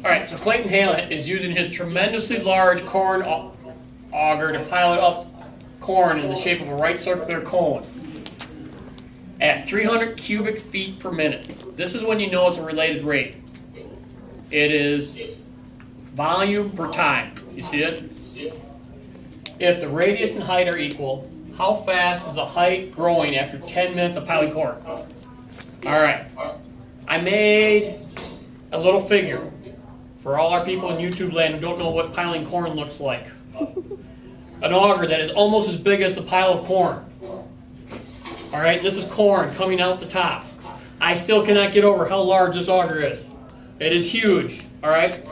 Alright, so Clayton Hale is using his tremendously large corn auger to pilot up corn in the shape of a right circular cone at 300 cubic feet per minute. This is when you know it's a related rate. It is volume per time. You see it? If the radius and height are equal, how fast is the height growing after 10 minutes of piling corn? Alright, I made a little figure for all our people in YouTube land who don't know what piling corn looks like. An auger that is almost as big as the pile of corn. Alright, this is corn coming out the top. I still cannot get over how large this auger is. It is huge, alright?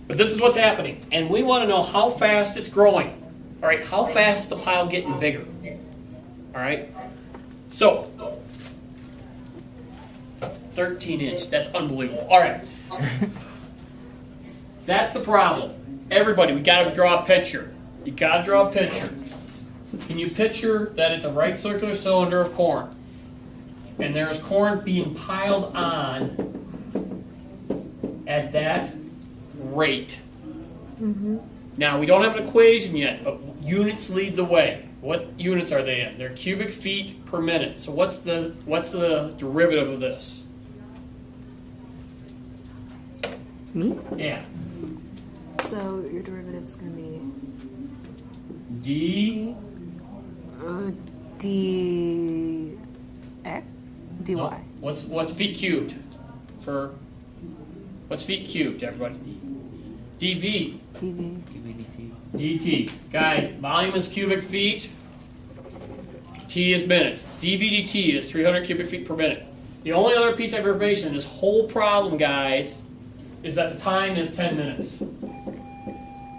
But this is what's happening. And we want to know how fast it's growing. Alright, how fast is the pile getting bigger? Alright? So, 13-inch, that's unbelievable. Alright. That's the problem. Everybody, we got to draw a picture. You got to draw a picture. Can you picture that it's a right circular cylinder of corn? And there's corn being piled on at that rate. Now, we don't have an equation yet, but units lead the way. What units are they in? They're cubic feet per minute. So what's the derivative of this? Me? Yeah. So your derivative is going to be D. dx dy. No. What's feet cubed? What's feet cubed, everybody? dv. dv. dt. Guys, volume is cubic feet. T is minutes. dv dt is 300 cubic feet per minute. The only other piece of information in this whole problem, guys, is that the time is 10 minutes.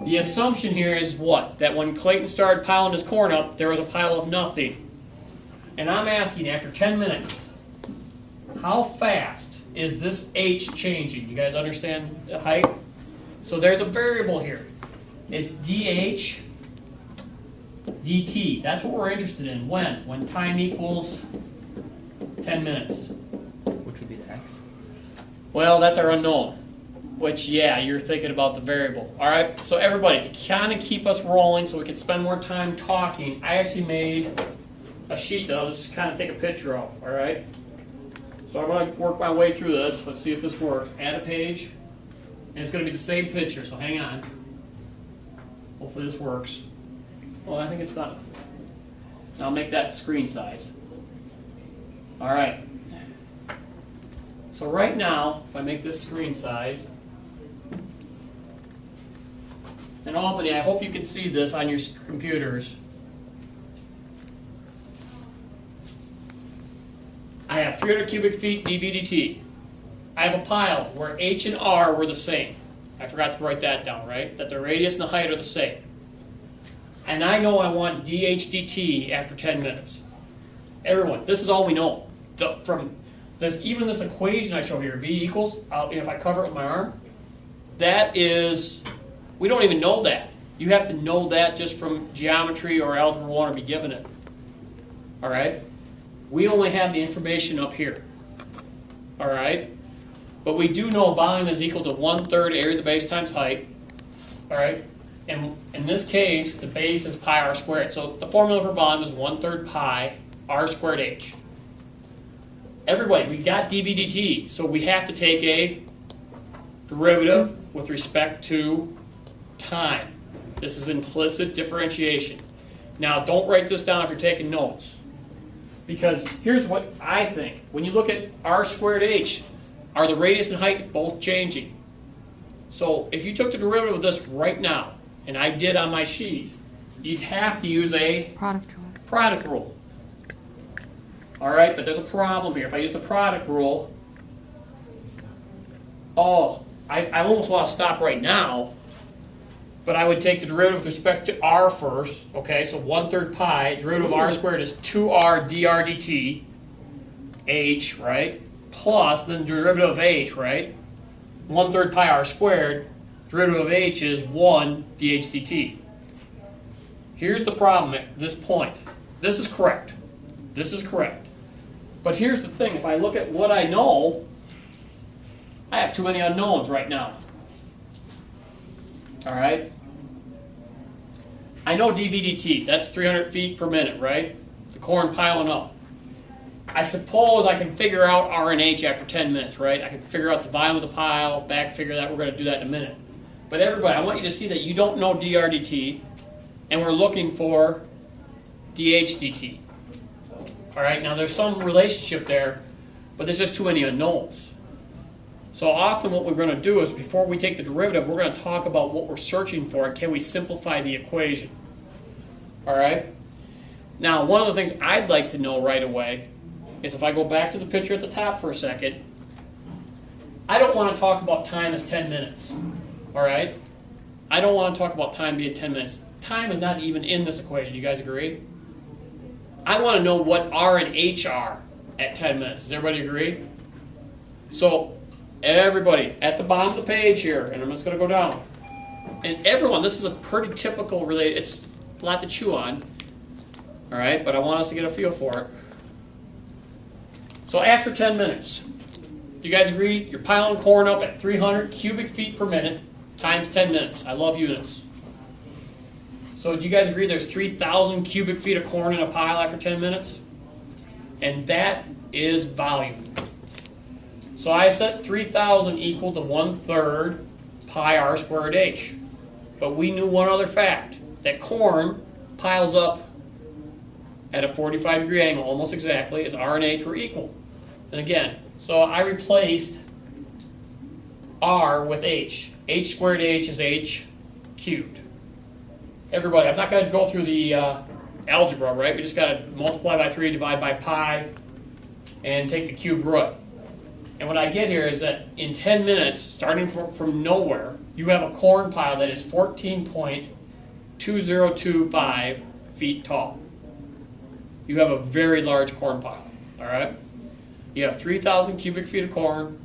The assumption here is what? That when Clayton started piling his corn up, there was a pile of nothing. And I'm asking, after 10 minutes, how fast is this h changing? You guys understand the height? So there's a variable here. It's dh dt. That's what we're interested in. When? When time equals 10 minutes. Which would be the x? Well, that's our unknown. Which, yeah, you're thinking about the variable. All right, so everybody, to kind of keep us rolling so we can spend more time talking, I actually made a sheet that I'll just kind of take a picture of, all right? So I'm going to work my way through this. Let's see if this works. Add a page, and it's going to be the same picture, so hang on. Hopefully this works. Well, I think it's done. I'll make that screen size. All right. So right now, if I make this screen size, in Albany, I hope you can see this on your computers. I have 300 cubic feet dV/dt. I have a pile where h and r were the same. I forgot to write that down, right? That the radius and the height are the same. And I know I want dH dt after 10 minutes. Everyone, this is all we know. Even this equation I show here, V equals, if I cover it with my arm, that is, we don't even know that. You have to know that just from geometry or algebra 1 or be given it. All right? We only have the information up here. All right? But we do know volume is equal to 1/3 area of the base times height. All right? And in this case, the base is pi r squared. So the formula for volume is 1/3 pi r squared h. Everybody, we got dV dt, so we have to take a derivative with respect to time. This is implicit differentiation. Now, don't write this down if you're taking notes. Because here's what I think. When you look at r squared h, are the radius and height both changing? So if you took the derivative of this right now, and I did on my sheet, you'd have to use a product rule. All right, but there's a problem here. If I use the product rule, I almost want to stop right now, but I would take the derivative with respect to r first. Okay, so 1/3 pi, derivative of r squared is 2r dr dt, h, right? Plus, then derivative of h, right? 1/3 pi r squared, derivative of h is 1 dh dt. Here's the problem at this point. This is correct. This is correct. But here's the thing. If I look at what I know, I have too many unknowns right now. All right? I know dVdt, that's 300 feet per minute, right? The corn piling up. I suppose I can figure out R and H after 10 minutes, right? I can figure out the volume of the pile, back figure that. We're going to do that in a minute. But everybody, I want you to see that you don't know dRdt, and we're looking for dHdt. All right, now there's some relationship there, but there's just too many unknowns. So often what we're going to do is, before we take the derivative, we're going to talk about what we're searching for and can we simplify the equation. All right? Now, one of the things I'd like to know right away is, if I go back to the picture at the top for a second, I don't want to talk about time as 10 minutes. All right? I don't want to talk about time being 10 minutes. Time is not even in this equation. You guys agree? I want to know what R and H are at 10 minutes. Does everybody agree? So, everybody, at the bottom of the page here, and I'm just going to go down. And everyone, this is a pretty typical related, it's a lot to chew on. All right, but I want us to get a feel for it. So after 10 minutes, you guys agree? You're piling corn up at 300 cubic feet per minute times 10 minutes. I love units. So do you guys agree there's 3,000 cubic feet of corn in a pile after 10 minutes? And that is volume. So I set 3,000 equal to 1/3 pi r squared h. But we knew one other fact, that corn piles up at a 45-degree angle, almost exactly, as R and H were equal. And again, so I replaced R with H. H squared H is H cubed. Everybody, I'm not going to go through the algebra, right? We just got to multiply by 3, divide by pi, and take the cube root. And what I get here is that in 10 minutes, starting from nowhere, you have a corn pile that is 14.2025 feet tall. You have a very large corn pile, all right? You have 3,000 cubic feet of corn,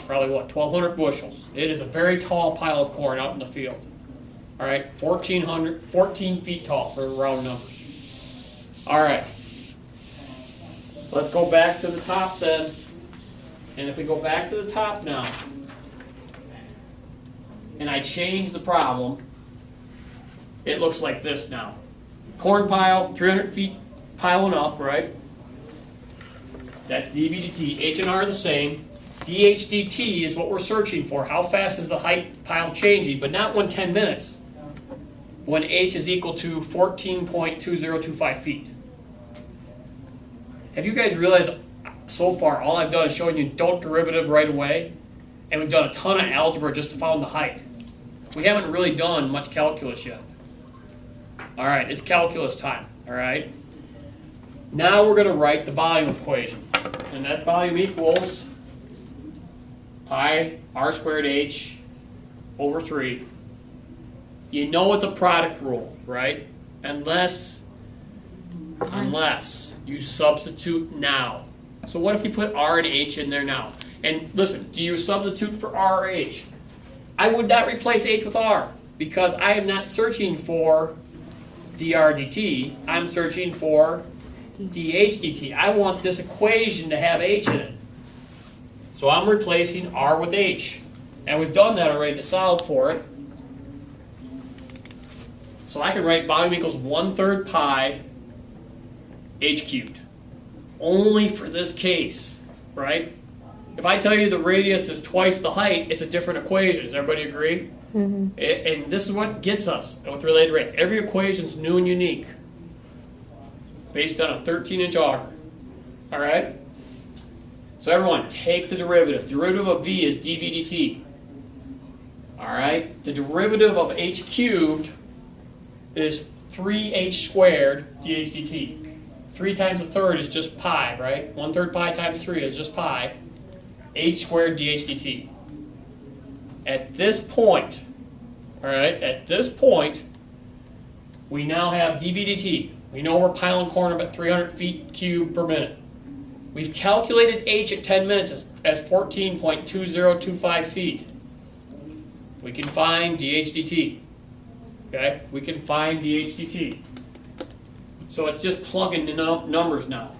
probably what, 1,200 bushels. It is a very tall pile of corn out in the field. All right, 14 feet tall for round numbers. All right, let's go back to the top then. And if we go back to the top now, and I change the problem, it looks like this now. Corn pile, 300 feet piling up, right? That's dVdt. H and R are the same. dHdt is what we're searching for. How fast is the height pile changing? But not when 10 minutes. When H is equal to 14.2025 feet. Have you guys realized so far all I've done is showing you don't derivative right away? And we've done a ton of algebra just to find the height. We haven't really done much calculus yet. All right, it's calculus time. All right. Now we're going to write the volume equation. And that volume equals pi r squared h over 3. You know it's a product rule, right? Unless you substitute now. So what if we put r and h in there now? And listen, do you substitute for r or h? I would not replace h with r, because I am not searching for dRdt. I'm searching for dHdt. I want this equation to have h in it. So I'm replacing r with h. And we've done that already to solve for it. So I can write volume equals 1/3 pi h cubed. Only for this case, right? If I tell you the radius is twice the height, it's a different equation. Does everybody agree? Mm-hmm. And this is what gets us with related rates. Every equation is new and unique, based on a 13-inch auger. All right? So everyone, take the derivative. Derivative of v is dVdt. All right? The derivative of h cubed is 3h squared dHdt. 3 times a third is just pi, right? 1/3 pi times 3 is just pi. H squared dHdt. At this point, all right, at this point, we now have dVdt. We know we're piling corn up at 300 feet cubed per minute. We've calculated h at 10 minutes as 14.2025 feet. We can find dHdt. Okay, we can find dHdt. So it's just plugging the numbers now.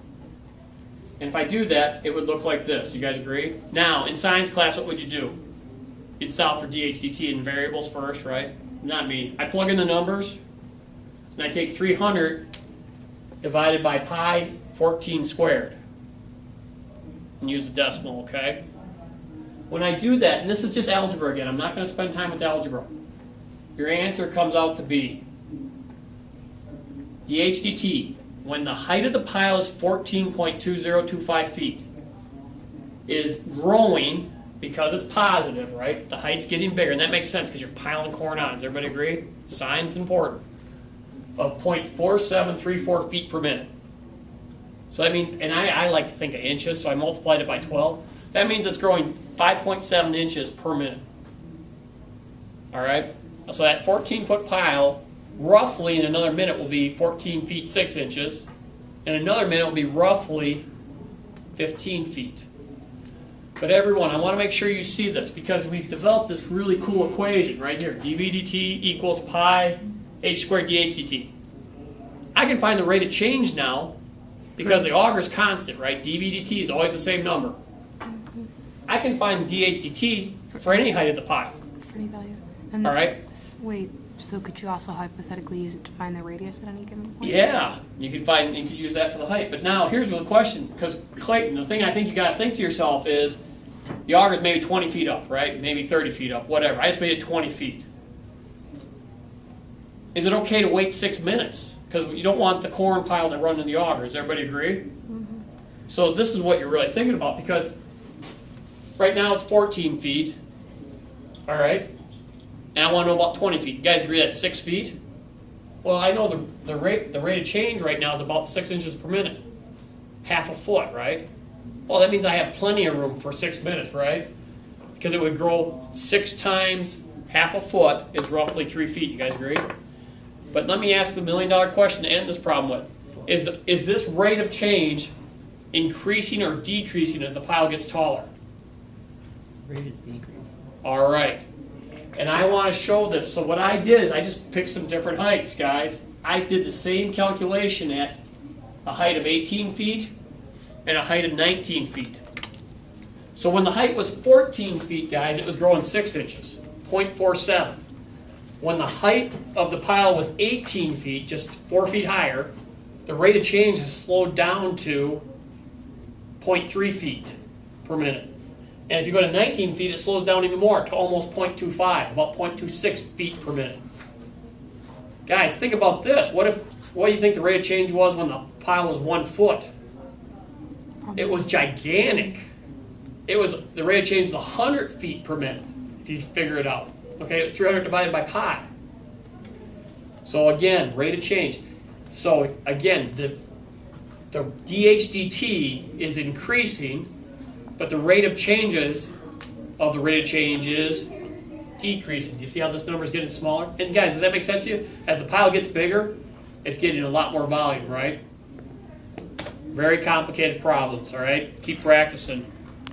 And if I do that, it would look like this. Do you guys agree? Now, in science class, what would you do? you'd solve for dHdt in variables first, right? Not me. I plug in the numbers, and I take 300 divided by pi 14 squared, and use the decimal, okay? When I do that, and this is just algebra again, I'm not going to spend time with algebra, your answer comes out to be dHdt, when the height of the pile is 14.2025 feet, is growing because it's positive, right? The height's getting bigger, and that makes sense because you're piling corn on. Does everybody agree? Sign's important. Of 0.4734 feet per minute. So that means, and I like to think of inches, so I multiplied it by 12. That means it's growing 5.7 inches per minute. All right? So that 14-foot pile, roughly in another minute, will be 14 feet 6 inches. In another minute, will be roughly 15 feet. But everyone, I want to make sure you see this because we've developed this really cool equation right here. dV/dt equals pi h squared dH/dt. I can find the rate of change now because the auger is constant, right? dV/dt is always the same number. I can find dH/dt for any height of the pile. For any value. And all right? Wait, so could you also hypothetically use it to find the radius at any given point? Yeah, you could use that for the height. But now here's the question, because Clayton, the thing I think you got to think to yourself is the auger is maybe 20 feet up, right? Maybe 30 feet up, whatever. I just made it 20 feet. Is it okay to wait 6 minutes? Because you don't want the corn pile to run in the auger. Does everybody agree? Mm-hmm. So this is what you're really thinking about, because right now it's 14 feet, all right? And I want to know about 20 feet. You guys agree that's 6 feet? Well, I know the rate of change right now is about 6 inches per minute. Half a foot, right? Well, that means I have plenty of room for 6 minutes, right? Because it would grow 6 times half a foot is roughly 3 feet. You guys agree? But let me ask the million-dollar question to end this problem with. Is this rate of change increasing or decreasing as the pile gets taller? Rate is decreasing. All right. And I want to show this. So what I did is I just picked some different heights, guys. I did the same calculation at a height of 18 feet and a height of 19 feet. So when the height was 14 feet, guys, it was growing 6 inches, 0.47. When the height of the pile was 18 feet, just 4 feet higher, the rate of change has slowed down to 0.3 feet per minute. And if you go to 19 feet, it slows down even more to almost 0.25, about 0.26 feet per minute. Guys, think about this. What do you think the rate of change was when the pile was 1 foot? It was gigantic. The rate of change was 100 feet per minute, if you figure it out. Okay, it was 300 divided by pi. So again, rate of change. So again, the dH/dt is increasing, but the rate of changes of the rate of change is decreasing. Do you see how this number is getting smaller? And guys, does that make sense to you? As the pile gets bigger, it's getting a lot more volume, right? Very complicated problems, all right? Keep practicing.